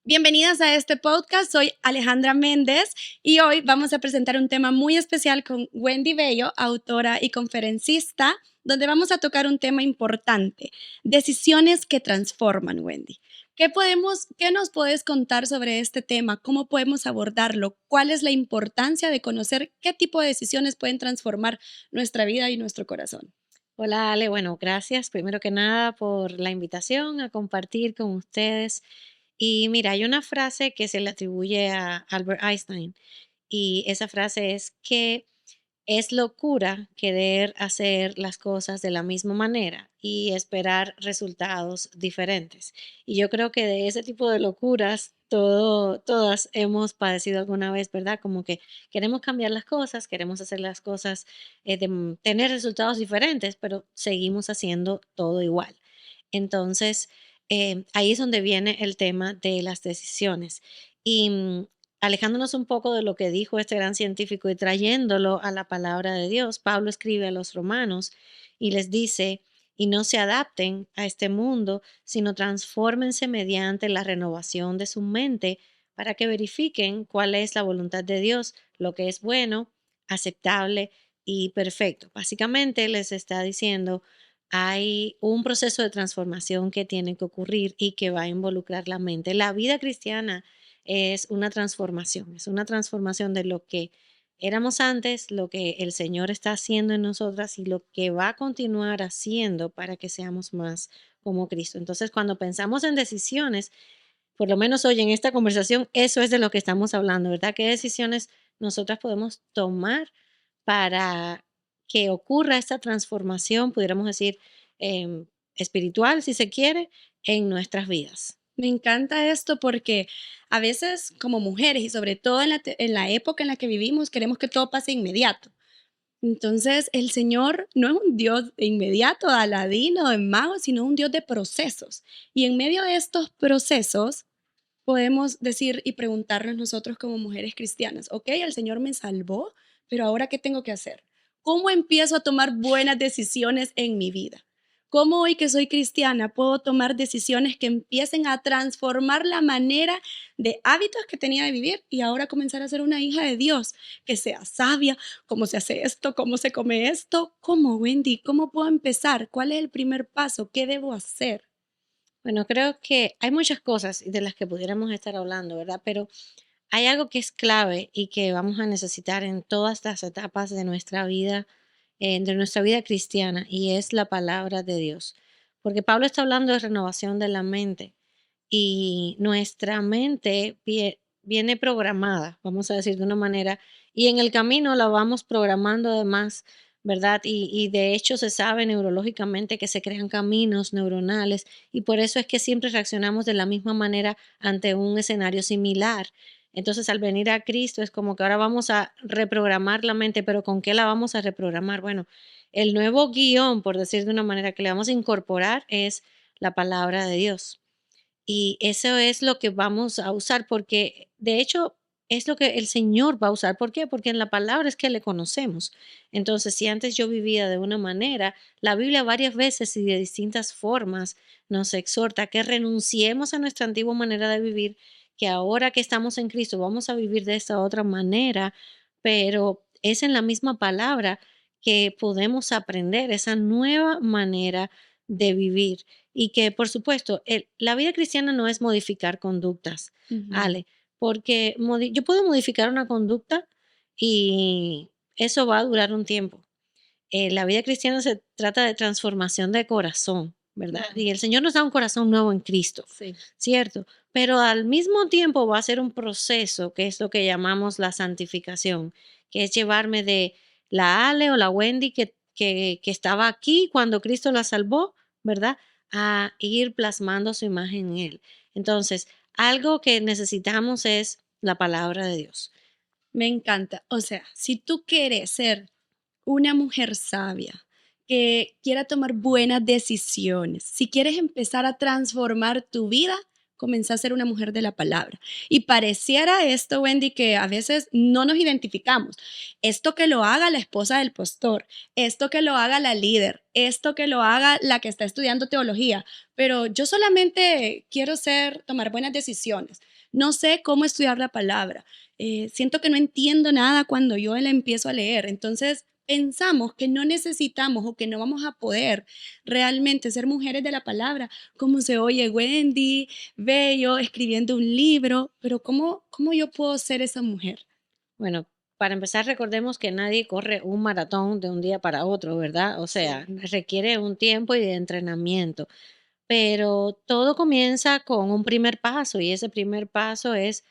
Bienvenidas a este podcast, soy Alejandra Méndez y hoy vamos a presentar un tema muy especial con Wendy Bello, autora y conferencista, donde vamos a tocar un tema importante, decisiones que transforman, Wendy. ¿Qué nos puedes contar sobre este tema? ¿Cómo podemos abordarlo? ¿Cuál es la importancia de conocer qué tipo de decisiones pueden transformar nuestra vida y nuestro corazón? Hola Ale, bueno, gracias primero que nada por la invitación a compartir con ustedes. Y mira, hay una frase que se le atribuye a Albert Einstein y esa frase es que es locura querer hacer las cosas de la misma manera y esperar resultados diferentes. Y yo creo que de ese tipo de locuras todas hemos padecido alguna vez, ¿verdad? Como que queremos cambiar las cosas, queremos hacer las cosas, tener resultados diferentes, pero seguimos haciendo todo igual. Entonces, ahí es donde viene el tema de las decisiones. Y alejándonos un poco de lo que dijo este gran científico y trayéndolo a la palabra de Dios, Pablo escribe a los romanos y les dice, y no se adapten a este mundo, sino transfórmense mediante la renovación de su mente para que verifiquen cuál es la voluntad de Dios, lo que es bueno, aceptable y perfecto. Básicamente les está diciendo, hay un proceso de transformación que tiene que ocurrir y que va a involucrar la mente. La vida cristiana es una transformación de lo que éramos antes, lo que el Señor está haciendo en nosotras y lo que va a continuar haciendo para que seamos más como Cristo. Entonces, cuando pensamos en decisiones, por lo menos hoy en esta conversación, eso es de lo que estamos hablando, ¿verdad? ¿Qué decisiones nosotras podemos tomar para que ocurra esta transformación, pudiéramos decir, espiritual, si se quiere, en nuestras vidas? Me encanta esto porque a veces como mujeres y sobre todo en la época en la que vivimos queremos que todo pase inmediato. Entonces el Señor no es un Dios de inmediato, de Aladino, de mago, sino un Dios de procesos. Y en medio de estos procesos podemos decir y preguntarnos nosotros como mujeres cristianas, ok, el Señor me salvó, pero ahora ¿qué tengo que hacer? ¿Cómo empiezo a tomar buenas decisiones en mi vida? ¿Cómo hoy que soy cristiana puedo tomar decisiones que empiecen a transformar la manera de hábitos que tenía de vivir y ahora comenzar a ser una hija de Dios, que sea sabia, cómo se hace esto, cómo se come esto, cómo Wendy, cómo puedo empezar, cuál es el primer paso, qué debo hacer? Bueno, creo que hay muchas cosas de las que pudiéramos estar hablando, ¿verdad? Pero hay algo que es clave y que vamos a necesitar en todas las etapas de nuestra vida cristiana, y es la palabra de Dios. Porque Pablo está hablando de renovación de la mente y nuestra mente viene programada, vamos a decir de una manera, y en el camino la vamos programando además, ¿verdad? Y de hecho se sabe neurológicamente que se crean caminos neuronales y por eso es que siempre reaccionamos de la misma manera ante un escenario similar. Entonces, al venir a Cristo es como que ahora vamos a reprogramar la mente, pero ¿con qué la vamos a reprogramar? Bueno, el nuevo guión, por decir de una manera, que le vamos a incorporar es la palabra de Dios. Y eso es lo que vamos a usar, porque de hecho es lo que el Señor va a usar. ¿Por qué? Porque en la palabra es que le conocemos. Entonces, si antes yo vivía de una manera, la Biblia varias veces y de distintas formas nos exhorta a que renunciemos a nuestra antigua manera de vivir, que ahora que estamos en Cristo vamos a vivir de esta otra manera, pero es en la misma palabra que podemos aprender esa nueva manera de vivir y que, por supuesto, la vida cristiana no es modificar conductas, Ujú. Ale, porque yo puedo modificar una conducta y eso va a durar un tiempo. La vida cristiana se trata de transformación de corazón, ¿verdad? Claro, Y el Señor nos da un corazón nuevo en Cristo, sí. ¿cierto? Pero al mismo tiempo va a ser un proceso que es lo que llamamos la santificación, que es llevarme de la Ale o la Wendy que estaba aquí cuando Cristo la salvó, ¿verdad? A ir plasmando su imagen en Él. Entonces, algo que necesitamos es la palabra de Dios. Me encanta. O sea, si tú quieres ser una mujer sabia, que quiera tomar buenas decisiones, si quieres empezar a transformar tu vida, comencé a ser una mujer de la palabra. Y pareciera esto, Wendy, que a veces no nos identificamos. Esto que lo haga la esposa del pastor, esto que lo haga la líder, esto que lo haga la que está estudiando teología, pero yo solamente quiero tomar buenas decisiones. No sé cómo estudiar la palabra. Siento que no entiendo nada cuando yo la empiezo a leer. Entonces, pensamos que no necesitamos o que no vamos a poder realmente ser mujeres de la palabra, como se oye Wendy, Bello, escribiendo un libro, pero ¿cómo yo puedo ser esa mujer? Bueno, para empezar, recordemos que nadie corre un maratón de un día para otro, ¿verdad? O sea, Sí, requiere un tiempo y de entrenamiento, pero todo comienza con un primer paso y ese primer paso es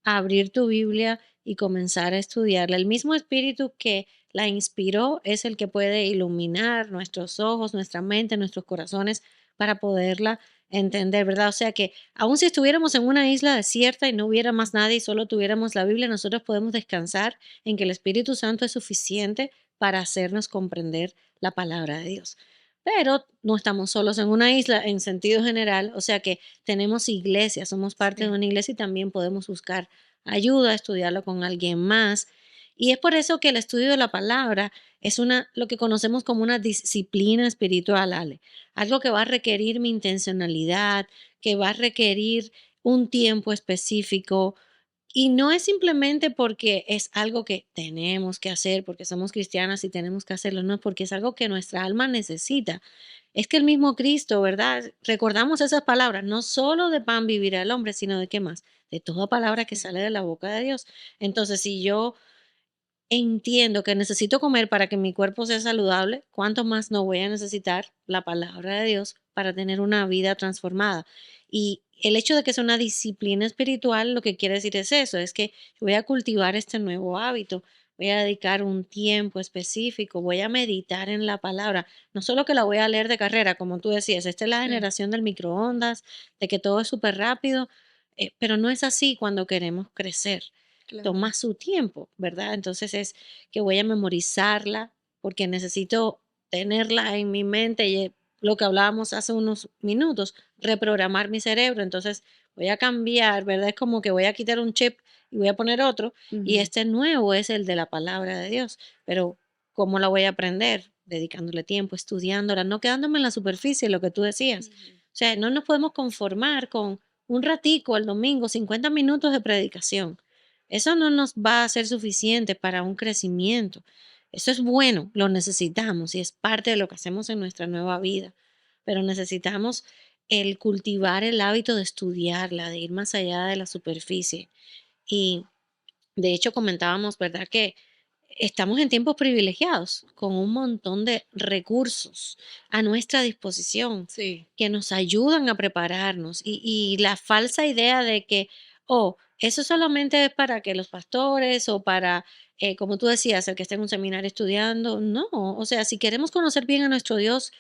abrir tu Biblia y comenzar a estudiarla. El mismo espíritu que la inspiró es el que puede iluminar nuestros ojos, nuestra mente, nuestros corazones para poderla entender, ¿verdad? O sea que aun si estuviéramos en una isla desierta y no hubiera más nadie y solo tuviéramos la Biblia, nosotros podemos descansar en que el Espíritu Santo es suficiente para hacernos comprender la palabra de Dios. Pero no estamos solos en una isla en sentido general, o sea que tenemos iglesia, somos parte de sí, una iglesia y también podemos buscar ayuda, estudiarlo con alguien más. Y es por eso que el estudio de la palabra es lo que conocemos como una disciplina espiritual, Ale. Algo que va a requerir mi intencionalidad, que va a requerir un tiempo específico, y no es simplemente porque es algo que tenemos que hacer, porque somos cristianas y tenemos que hacerlo, no, porque es algo que nuestra alma necesita. Es que el mismo Cristo, ¿verdad? Recordamos esas palabras, no solo de pan vivirá el hombre, sino de qué más, de toda palabra que sí, sale de la boca de Dios. Entonces, si yo entiendo que necesito comer para que mi cuerpo sea saludable, ¿cuánto más no voy a necesitar la palabra de Dios para tener una vida transformada? Y el hecho de que sea una disciplina espiritual, lo que quiere decir es eso, es que voy a cultivar este nuevo hábito, voy a dedicar un tiempo específico, voy a meditar en la palabra, no solo que la voy a leer de carrera, como tú decías, esta es la sí, generación del microondas, de que todo es súper rápido, pero no es así cuando queremos crecer, claro. toma su tiempo, ¿verdad? Entonces es que voy a memorizarla porque necesito tenerla en mi mente y lo que hablábamos hace unos minutos, reprogramar mi cerebro. Entonces voy a cambiar, ¿verdad? Es como que voy a quitar un chip y voy a poner otro y Ujú, este nuevo es el de la palabra de Dios. Pero ¿cómo la voy a aprender? Dedicándole tiempo, estudiándola, no quedándome en la superficie, lo que tú decías. ujú. O sea, no nos podemos conformar con un ratico el domingo, 50 minutos de predicación. Eso no nos va a ser suficiente para un crecimiento. Eso es bueno, lo necesitamos y es parte de lo que hacemos en nuestra nueva vida, pero necesitamos el cultivar el hábito de estudiarla, de ir más allá de la superficie. Y de hecho comentábamos, ¿verdad? Que estamos en tiempos privilegiados, con un montón de recursos a nuestra disposición Sí, que nos ayudan a prepararnos y la falsa idea de que, oh, eso solamente es para que los pastores o para, como tú decías, el que esté en un seminario estudiando. No, o sea, si queremos conocer bien a nuestro Dios,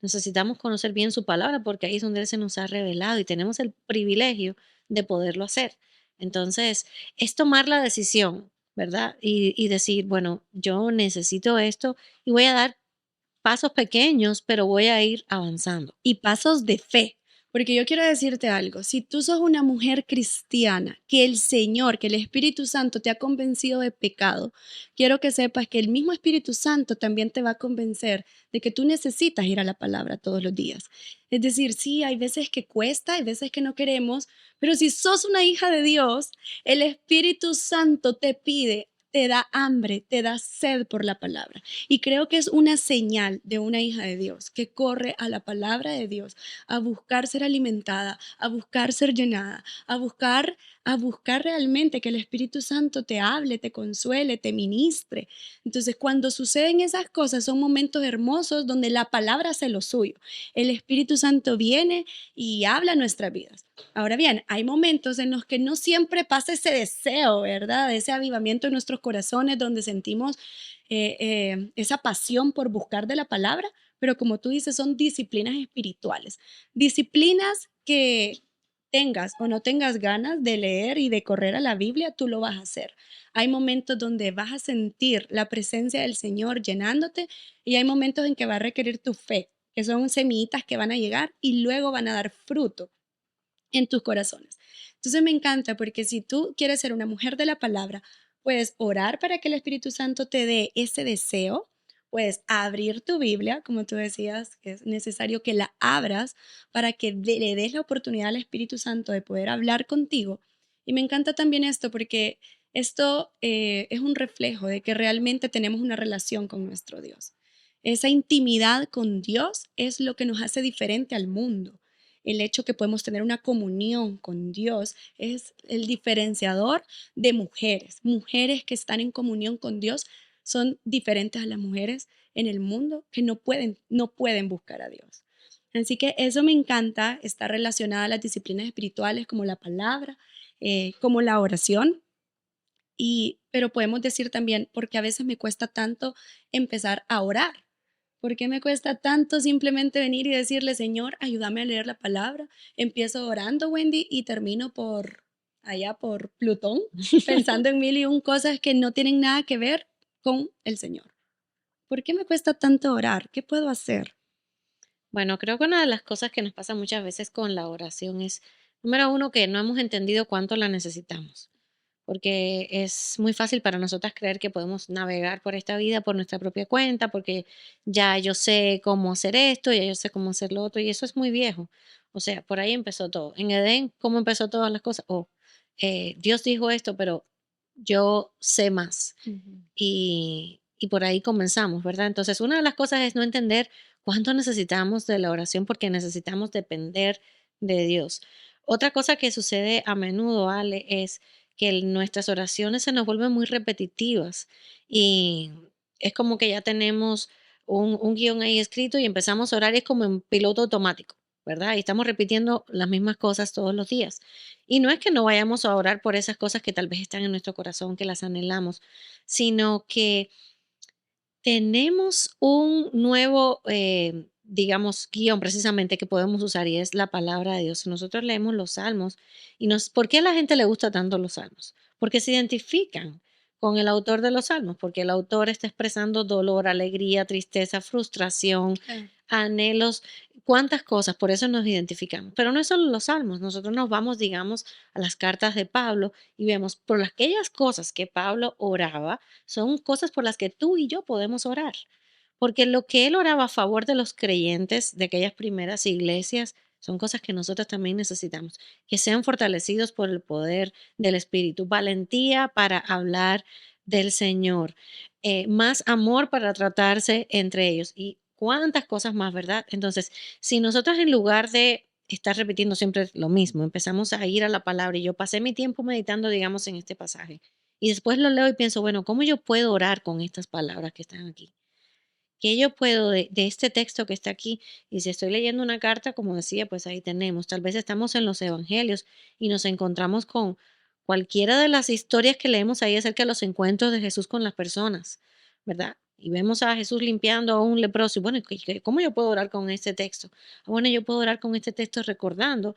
necesitamos conocer bien su palabra porque ahí es donde Él se nos ha revelado y tenemos el privilegio de poderlo hacer. Entonces, es tomar la decisión, ¿verdad? Y decir, bueno, yo necesito esto y voy a dar pasos pequeños, pero voy a ir avanzando. y pasos de fe. Porque yo quiero decirte algo, si tú sos una mujer cristiana, que el Señor, que el Espíritu Santo te ha convencido de pecado, quiero que sepas que el mismo Espíritu Santo también te va a convencer de que tú necesitas ir a la palabra todos los días. Es decir, sí, hay veces que cuesta, hay veces que no queremos, pero si sos una hija de Dios, el Espíritu Santo te pide, te da hambre, te da sed por la palabra. Y creo que es una señal de una hija de Dios que corre a la palabra de Dios, a buscar ser alimentada, a buscar ser llenada, a buscar realmente que el Espíritu Santo te hable, te consuele, te ministre. Entonces, cuando suceden esas cosas, son momentos hermosos donde la palabra hace lo suyo. El Espíritu Santo viene y habla nuestras vidas. Ahora bien, hay momentos en los que no siempre pasa ese deseo, ¿verdad? Ese avivamiento en nuestros corazones donde sentimos esa pasión por buscar de la palabra, pero como tú dices, son disciplinas espirituales. Disciplinas que tengas o no tengas ganas de leer y de correr a la Biblia, tú lo vas a hacer. Hay momentos donde vas a sentir la presencia del Señor llenándote y hay momentos en que va a requerir tu fe, que son semillitas que van a llegar y luego van a dar fruto. en tus corazones. Entonces me encanta porque si tú quieres ser una mujer de la palabra, puedes orar para que el Espíritu Santo te dé ese deseo, puedes abrir tu Biblia, como tú decías, que es necesario que la abras para que le des la oportunidad al Espíritu Santo de poder hablar contigo. Y me encanta también esto porque esto es un reflejo de que realmente tenemos una relación con nuestro Dios. Esa intimidad con Dios es lo que nos hace diferente al mundo. El hecho que podemos tener una comunión con Dios es el diferenciador de mujeres. Mujeres que están en comunión con Dios son diferentes a las mujeres en el mundo que no pueden buscar a Dios. Así que eso me encanta, está relacionada a las disciplinas espirituales como la palabra, como la oración. Pero podemos decir también, porque a veces me cuesta tanto empezar a orar. ¿Por qué me cuesta tanto simplemente venir y decirle, Señor, ayúdame a leer la palabra? Empiezo orando, Wendy, y termino por allá por Plutón, pensando en mil y un cosas que no tienen nada que ver con el Señor. ¿Por qué me cuesta tanto orar? ¿Qué puedo hacer? Bueno, creo que una de las cosas que nos pasa muchas veces con la oración es, número uno, que no hemos entendido cuánto la necesitamos, porque es muy fácil para nosotras creer que podemos navegar por esta vida por nuestra propia cuenta, porque ya yo sé cómo hacer esto, ya yo sé cómo hacer lo otro, y eso es muy viejo. O sea, por ahí empezó todo. En Edén, ¿cómo empezó todas las cosas? Dios dijo esto, pero yo sé más. Ujú. Y por ahí comenzamos, ¿verdad? Entonces, una de las cosas es no entender cuánto necesitamos de la oración porque necesitamos depender de Dios. Otra cosa que sucede a menudo, Ale, es que nuestras oraciones se nos vuelven muy repetitivas y es como que ya tenemos un guión ahí escrito y empezamos a orar y es como en piloto automático, ¿verdad? Y estamos repitiendo las mismas cosas todos los días. Y no es que no vayamos a orar por esas cosas que tal vez están en nuestro corazón, que las anhelamos, sino que tenemos un nuevo, digamos, guión precisamente que podemos usar y es la palabra de Dios. Nosotros leemos los salmos y ¿por qué a la gente le gusta tanto los salmos? Porque se identifican con el autor de los salmos, porque el autor está expresando dolor, alegría, tristeza, frustración, Claro. anhelos, cuántas cosas, por eso nos identificamos. Pero no es solo los salmos, nosotros nos vamos, digamos, a las cartas de Pablo y vemos por aquellas cosas que Pablo oraba, son cosas por las que tú y yo podemos orar. Porque lo que él oraba a favor de los creyentes de aquellas primeras iglesias son cosas que nosotros también necesitamos, que sean fortalecidos por el poder del Espíritu, valentía para hablar del Señor, más amor para tratarse entre ellos y cuántas cosas más, ¿verdad? Entonces, si nosotros en lugar de estar repitiendo siempre lo mismo, empezamos a ir a la palabra y yo pasé mi tiempo meditando, digamos, en este pasaje y después lo leo y pienso, bueno, ¿cómo yo puedo orar con estas palabras que están aquí? ¿Qué yo puedo de este texto que está aquí? Y si estoy leyendo una carta, como decía, pues ahí tenemos. Tal vez estamos en los evangelios y nos encontramos con cualquiera de las historias que leemos ahí acerca de los encuentros de Jesús con las personas, ¿verdad? Y vemos a Jesús limpiando a un leproso. Y bueno, ¿cómo yo puedo orar con este texto? Bueno, yo puedo orar con este texto recordando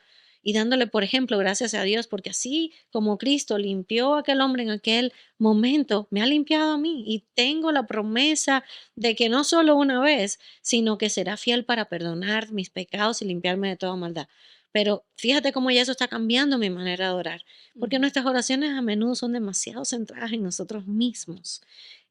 y dándole, por ejemplo, gracias a Dios, porque así como Cristo limpió a aquel hombre en aquel momento, me ha limpiado a mí y tengo la promesa de que no solo una vez, sino que será fiel para perdonar mis pecados y limpiarme de toda maldad. Pero fíjate cómo ya eso está cambiando mi manera de orar, porque Ujú. nuestras oraciones a menudo son demasiado centradas en nosotros mismos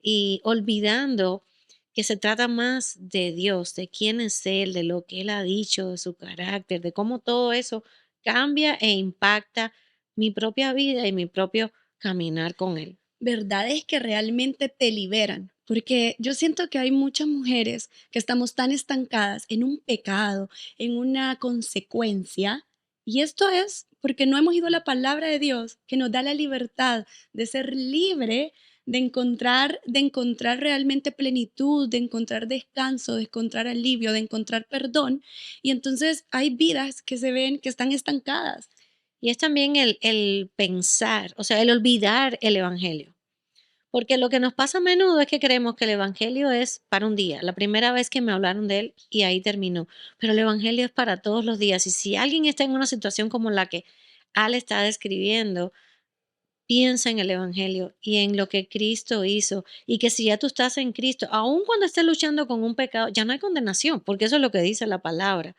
y olvidando que se trata más de Dios, de quién es Él, de lo que Él ha dicho, de su carácter, de cómo todo eso cambia e impacta mi propia vida y mi propio caminar con Él. Verdades que realmente te liberan, porque yo siento que hay muchas mujeres que estamos tan estancadas en un pecado, en una consecuencia, y esto es porque no hemos ido a la palabra de Dios que nos da la libertad de ser libre, de encontrar realmente plenitud, de encontrar descanso, de encontrar alivio, de encontrar perdón, y entonces hay vidas que se ven que están estancadas. Y es también el pensar, o sea, el olvidar el Evangelio. Porque lo que nos pasa a menudo es que creemos que el Evangelio es para un día, la primera vez que me hablaron de él y ahí terminó. Pero el Evangelio es para todos los días. Y si alguien está en una situación como la que Al está describiendo, piensa en el Evangelio y en lo que Cristo hizo. Y que si ya tú estás en Cristo, aun cuando estés luchando con un pecado, ya no hay condenación, porque eso es lo que dice la palabra.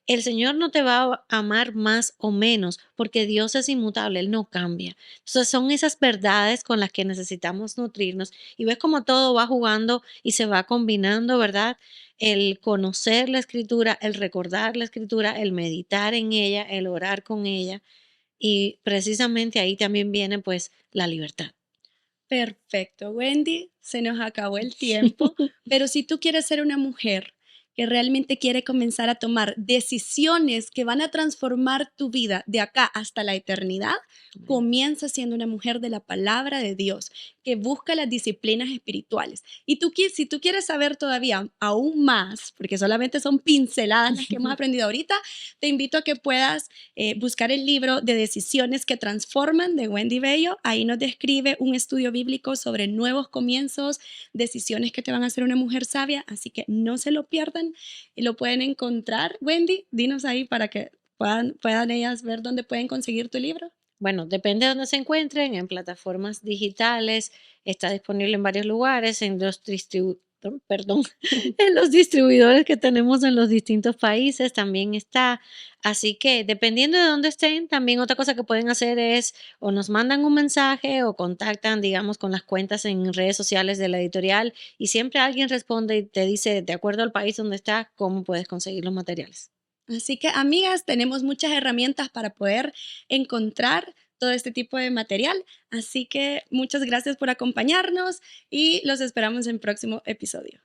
El Señor no te va a amar más o menos porque Dios es inmutable, Él no cambia. Entonces son esas verdades con las que necesitamos nutrirnos y ves cómo todo va jugando y se va combinando, ¿verdad? El conocer la escritura, el recordar la escritura, el meditar en ella, el orar con ella y precisamente ahí también viene pues la libertad. Perfecto, Wendy, se nos acabó el tiempo, pero si tú quieres ser una mujer que realmente quiere comenzar a tomar decisiones que van a transformar tu vida de acá hasta la eternidad, Amén. comienza siendo una mujer de la palabra de Dios, que busca las disciplinas espirituales. Y si tú quieres saber todavía aún más, porque solamente son pinceladas las que hemos aprendido ahorita, te invito a que puedas buscar el libro de Decisiones que Transforman de Wendy Bello. Ahí nos describe un estudio bíblico sobre nuevos comienzos, decisiones que te van a hacer una mujer sabia, así que no se lo pierdan y lo pueden encontrar. Wendy, dinos ahí para que puedan ellas ver dónde pueden conseguir tu libro. Bueno, depende de dónde se encuentren, en plataformas digitales, está disponible en varios lugares, perdón, en los distribuidores que tenemos en los distintos países también está. Así que dependiendo de dónde estén, también otra cosa que pueden hacer es o nos mandan un mensaje o contactan, digamos, con las cuentas en redes sociales de la editorial y siempre alguien responde y te dice, de acuerdo al país donde está, cómo puedes conseguir los materiales. Así que, amigas, tenemos muchas herramientas para poder encontrar todo este tipo de material. Así que muchas gracias por acompañarnos y los esperamos en próximo episodio.